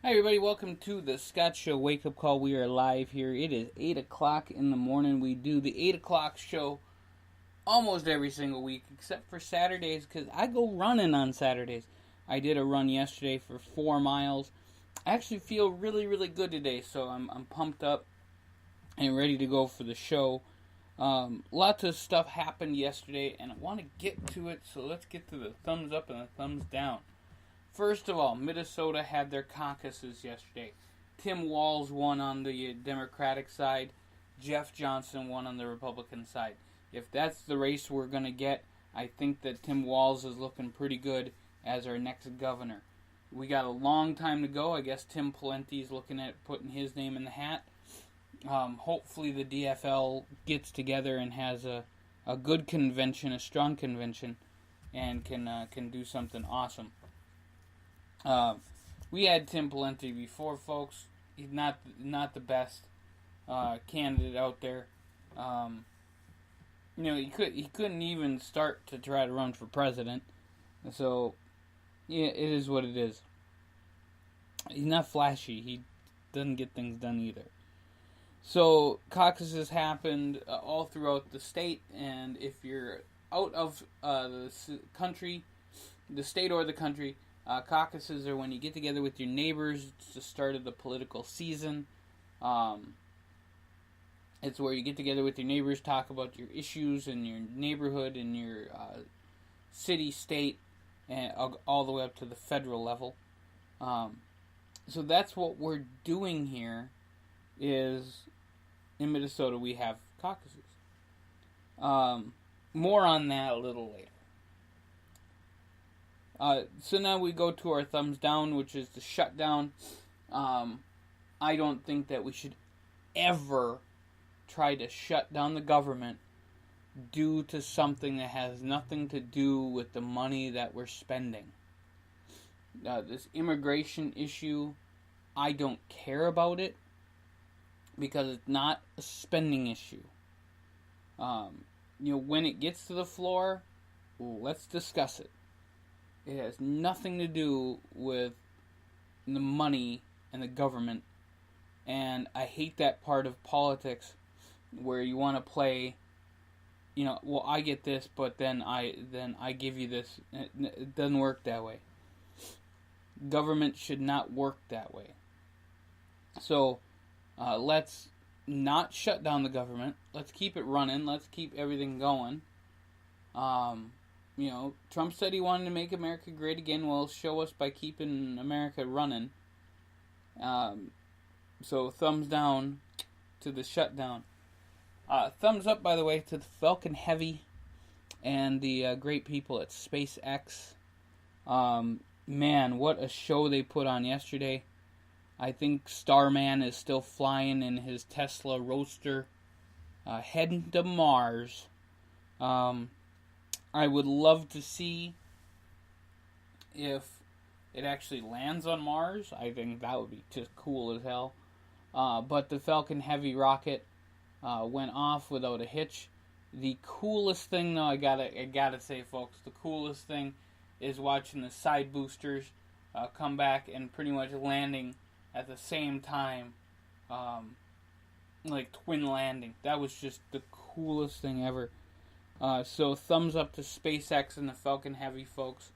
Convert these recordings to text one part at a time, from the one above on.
Hi everybody, welcome to the Thescottshow Wake Up Call. We are live here. It is 8 o'clock in the morning. We do the 8 o'clock show almost every single week, except for Saturdays, because I go running on Saturdays. I did a run yesterday for 4 miles. I actually feel really, really good today, so I'm pumped up and ready to go for the show. Lots of stuff happened yesterday, and I want to get to it, so let's get to the thumbs up and the thumbs down. First of all, Minnesota had their caucuses yesterday. Tim Walz won on the Democratic side. Jeff Johnson won on the Republican side. If that's the race we're going to get, I think that Tim Walz is looking pretty good as our next governor. We got a long time to go. I guess Tim Pawlenty's looking at putting his name in the hat. Hopefully the DFL gets together and has a good convention, a strong convention, and can do something awesome. We had Tim Pawlenty before, folks. He's not the best candidate out there. He couldn't even start to try to run for president. So, yeah, it is what it is. He's not flashy. He doesn't get things done either. So, caucuses happened all throughout the state, and if you're out of the country, the state or the country, caucuses are when you get together with your neighbors. It's the start of the political season. It's where you get together with your neighbors, talk about your issues in your neighborhood, in your city, state, and all the way up to the federal level. So that's what we're doing here. Is in Minnesota we have caucuses. More on that a little later. So now we go to our thumbs down, which is the shutdown. I don't think that we should ever try to shut down the government due to something that has nothing to do with the money that we're spending. This immigration issue, I don't care about it because it's not a spending issue. When it gets to the floor, let's discuss it. It has nothing to do with the money and the government. And I hate that part of politics where you want to play, I get this, but then I give you this. It doesn't work that way. Government should not work that way. So, let's not shut down the government. Let's keep it running. Let's keep everything going. Trump said he wanted to make America great again. Well, show us by keeping America running. So, thumbs down to the shutdown. Thumbs up, by the way, to the Falcon Heavy and the great people at SpaceX. Man, what a show they put on yesterday. I think Starman is still flying in his Tesla Roadster, heading to Mars. I would love to see if it actually lands on Mars. I think that would be just cool as hell. But the Falcon Heavy rocket went off without a hitch. The coolest thing, though, I gotta say, folks, the coolest thing is watching the side boosters come back and pretty much landing at the same time, like twin landing. That was just the coolest thing ever. So thumbs up to SpaceX and the Falcon Heavy folks.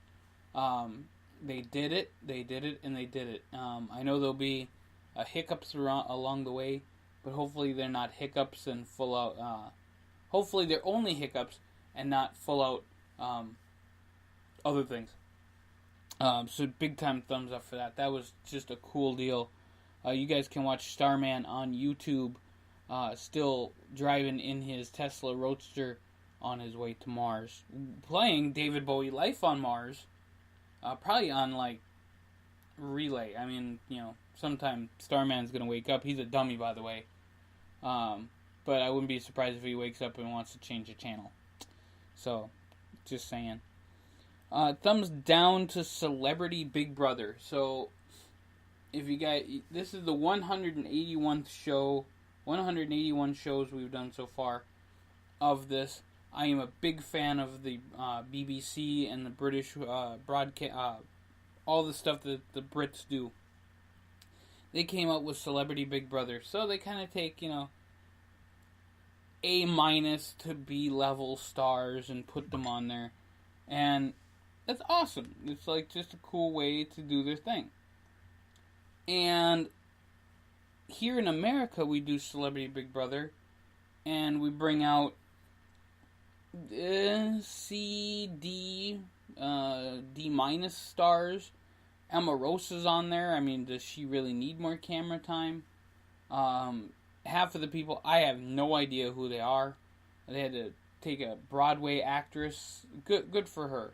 They did it, and they did it. I know there'll be hiccups along the way, but hopefully they're not hiccups and full out. Hopefully they're only hiccups and not full out other things. So big time thumbs up for that. That was just a cool deal. You guys can watch Starman on YouTube, still driving in his Tesla Roadster on his way to Mars, playing David Bowie Life on Mars, probably on like relay. I mean, sometime Starman's gonna wake up. He's a dummy, by the way, but I wouldn't be surprised if he wakes up and wants to change the channel. So, just saying. Thumbs down to Celebrity Big Brother. So, if you guys, this is the 181th show, 181 shows we've done so far of this. I am a big fan of the BBC and the British broadcast, all the stuff that the Brits do. they came out with Celebrity Big Brother. So they kind of take, A- to B level stars and put them on there. And that's awesome. It's like just a cool way to do their thing. And here in America, we do Celebrity Big Brother, and we bring out C, D, D- stars. Omarosa's on there. I mean, does she really need more camera time? Half of the people, I have no idea who they are. They had to take a Broadway actress. Good for her.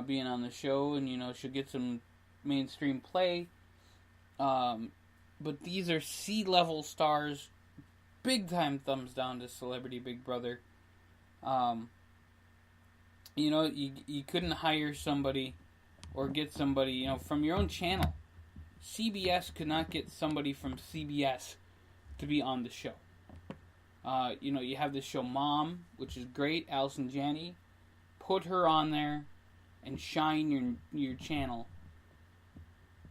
Being on the show, and she'll get some mainstream play. But these are C-level stars. Big time thumbs down to Celebrity Big Brother. You couldn't hire somebody or get somebody, from your own channel. CBS could not get somebody from CBS to be on the show. You have the show Mom, which is great, Allison Janney. Put her on there and shine your channel.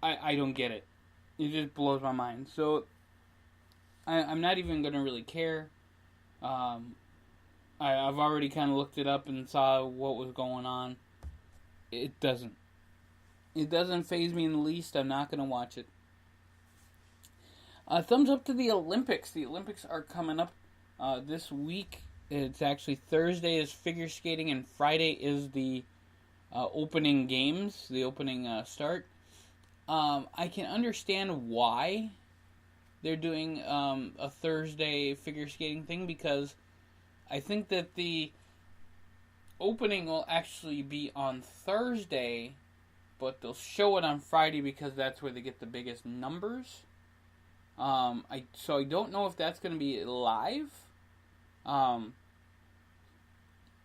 I don't get it. It just blows my mind. So I'm not even going to really care. I've already kind of looked it up and saw what was going on. It doesn't faze me in the least. I'm not going to watch it. Thumbs up to the Olympics. The Olympics are coming up this week. It's actually Thursday is figure skating, and Friday is the opening games, the opening start. I can understand why they're doing a Thursday figure skating thing, because I think that the opening will actually be on Thursday, but they'll show it on Friday because that's where they get the biggest numbers. So I don't know if that's going to be live. I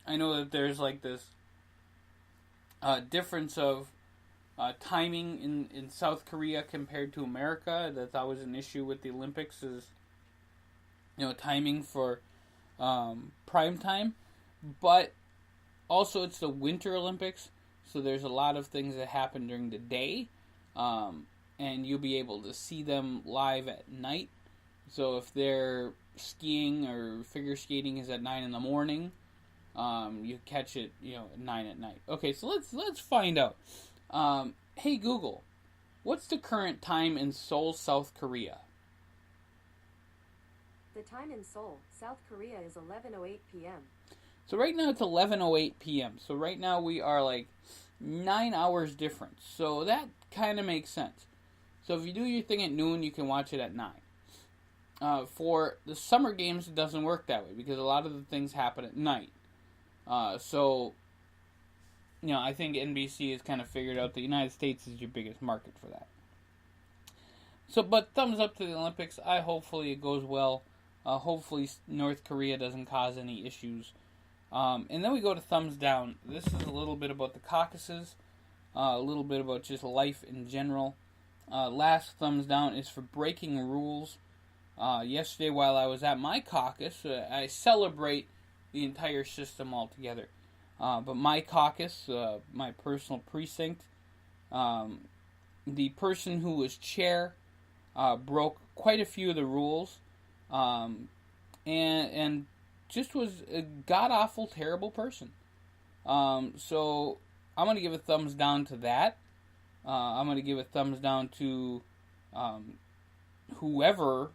know that there's like this difference of timing in South Korea compared to America. That's always an issue with the Olympics, is timing for prime time. But also it's the Winter Olympics, so there's a lot of things that happen during the day, and you'll be able to see them live at night. So if they're skiing or figure skating is at 9 in the morning, you catch it at 9 at night. Okay, so let's find out. Hey Google, what's the current time in Seoul, South Korea? The time in Seoul, South Korea is 11:08 p.m. So right now it's 11:08 p.m. So right now we are like 9 hours difference. So that kind of makes sense. So if you do your thing at noon, you can watch it at 9. For the summer games, it doesn't work that way because a lot of the things happen at night. I think NBC has kind of figured out the United States is your biggest market for that. So, but thumbs up to the Olympics. Hopefully it goes well. Hopefully North Korea doesn't cause any issues. And then we go to thumbs down. This is a little bit about the caucuses. A little bit about just life in general. Last thumbs down is for breaking rules. Yesterday while I was at my caucus, I celebrate the entire system altogether. But my caucus, my personal precinct, the person who was chair broke quite a few of the rules, and just was a god-awful, terrible person. So I'm going to give a thumbs down to that. I'm going to give a thumbs down to whoever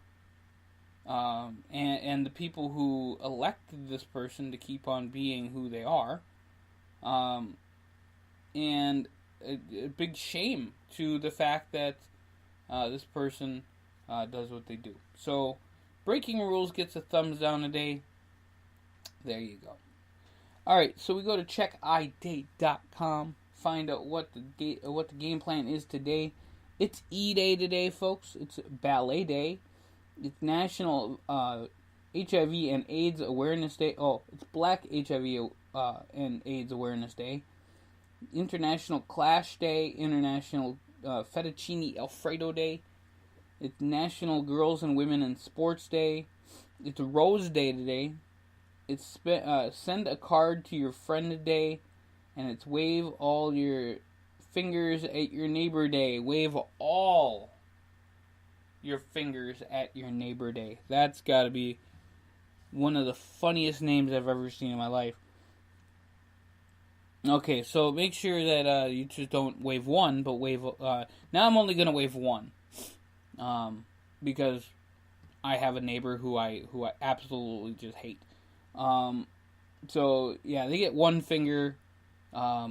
and the people who elected this person to keep on being who they are. And a big shame to the fact that this person does what they do. So, breaking rules gets a thumbs down today. There you go. Alright, so we go to checkidate.com, find out what the game plan is today. It's E-Day today, folks. It's Ballet Day. It's National HIV and AIDS Awareness Day. Oh, it's Black HIV and AIDS Awareness Day. International Clash Day. International Fettuccine Alfredo Day. It's National Girls and Women in Sports Day. It's Rose Day today. It's Send a Card to Your Friend Day. And it's Wave All Your Fingers at Your Neighbor Day. Wave all your fingers at your neighbor day. That's got to be one of the funniest names I've ever seen in my life. Okay, so make sure that you just don't wave one, but wave... now I'm only going to wave one. Because I have a neighbor who I absolutely just hate. So, yeah, they get one finger for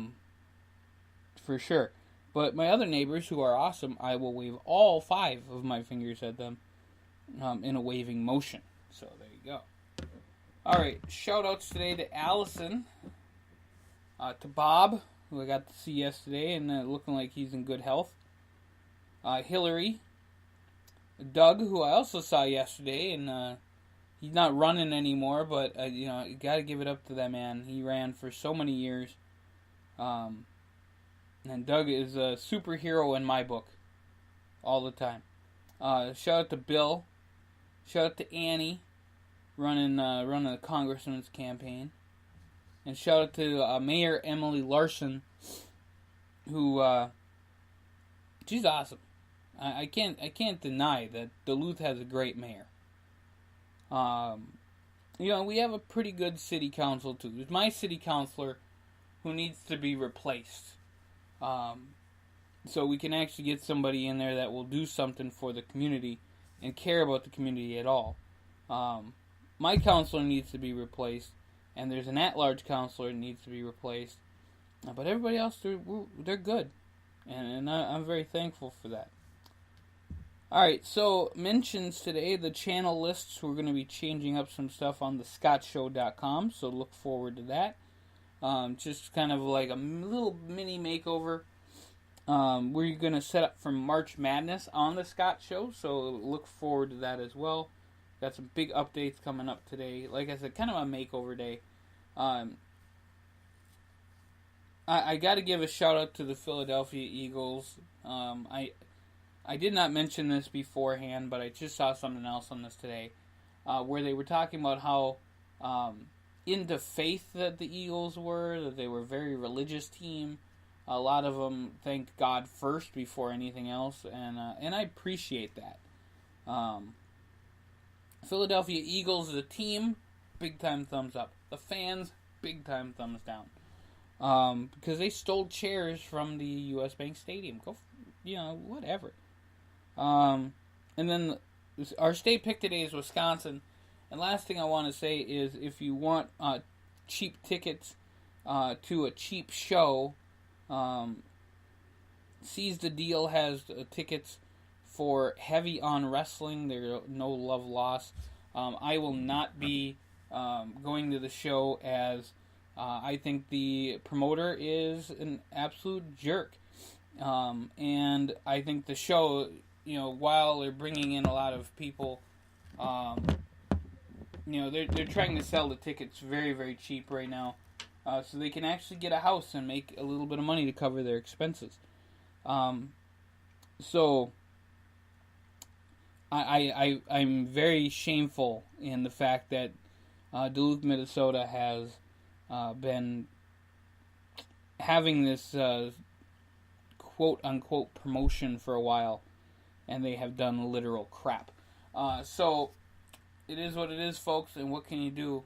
sure. But my other neighbors who are awesome, I will wave all 5 of my fingers at them in a waving motion. So, there you go. Alright, shout-outs today to Allison, to Bob, who I got to see yesterday and looking like he's in good health, Hillary, Doug, who I also saw yesterday, and he's not running anymore, but you got to give it up to that man. He ran for so many years, and Doug is a superhero in my book, all the time. Shout out to Bill, shout out to Annie, running the congressman's campaign, and shout out to Mayor Emily Larson, who she's awesome. I can't deny that Duluth has a great mayor. We have a pretty good city council too. There's my city councilor who needs to be replaced. So we can actually get somebody in there that will do something for the community and care about the community at all. My councilor needs to be replaced, and there's an at-large councilor that needs to be replaced. But everybody else, they're good, and I'm very thankful for that. Alright, so mentions today, the channel lists. We're going to be changing up some stuff on Thescottshow.com, so look forward to that. Just kind of like a little mini makeover. We're going to set up for March Madness on the Scott Show, so look forward to that as well. Got some big updates coming up today. Like I said, kind of a makeover day. I got to give a shout out to the Philadelphia Eagles. I did not mention this beforehand, but I just saw something else on this today, where they were talking about how into faith that the Eagles were, that they were a very religious team. A lot of them thanked God first before anything else, and I appreciate that. Philadelphia Eagles, the team, big time thumbs up. The fans, big time thumbs down. Because they stole chairs from the U.S. Bank Stadium. Whatever. And then our state pick today is Wisconsin. And last thing I want to say is, if you want cheap tickets to a cheap show, Seize the Deal has tickets for Heavy on Wrestling. There's No Love Lost. I will not be going to the show, as I think the promoter is an absolute jerk. And I think the show, while they're bringing in a lot of people, they're trying to sell the tickets very, very cheap right now, so they can actually get a house and make a little bit of money to cover their expenses. So I'm very shameful in the fact that Duluth, Minnesota has been having this quote-unquote promotion for a while, and they have done literal crap. So it is what it is, folks, and what can you do?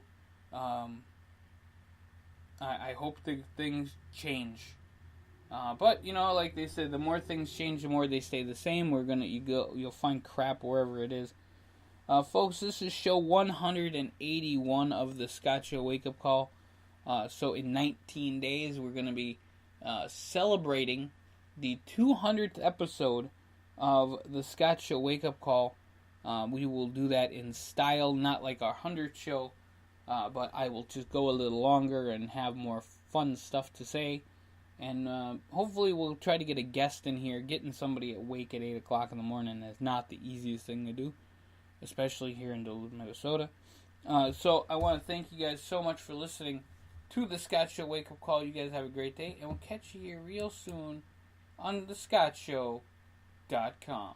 I hope things change. But like they said, the more things change, the more they stay the same. You'll find crap wherever it is. Folks, this is show 181 of the Scott Show Wake Up Call. So in 19 days, we're going to be celebrating the 200th episode of the Scott Show Wake Up Call. We will do that in style, not like our 100th show, but I will just go a little longer and have more fun stuff to say. And hopefully we'll try to get a guest in here. Getting somebody awake at 8 o'clock in the morning is not the easiest thing to do, especially here in Duluth, Minnesota. So I want to thank you guys so much for listening to the Scott Show Wake Up Call. You guys have a great day, and we'll catch you here real soon on thescottshow.com.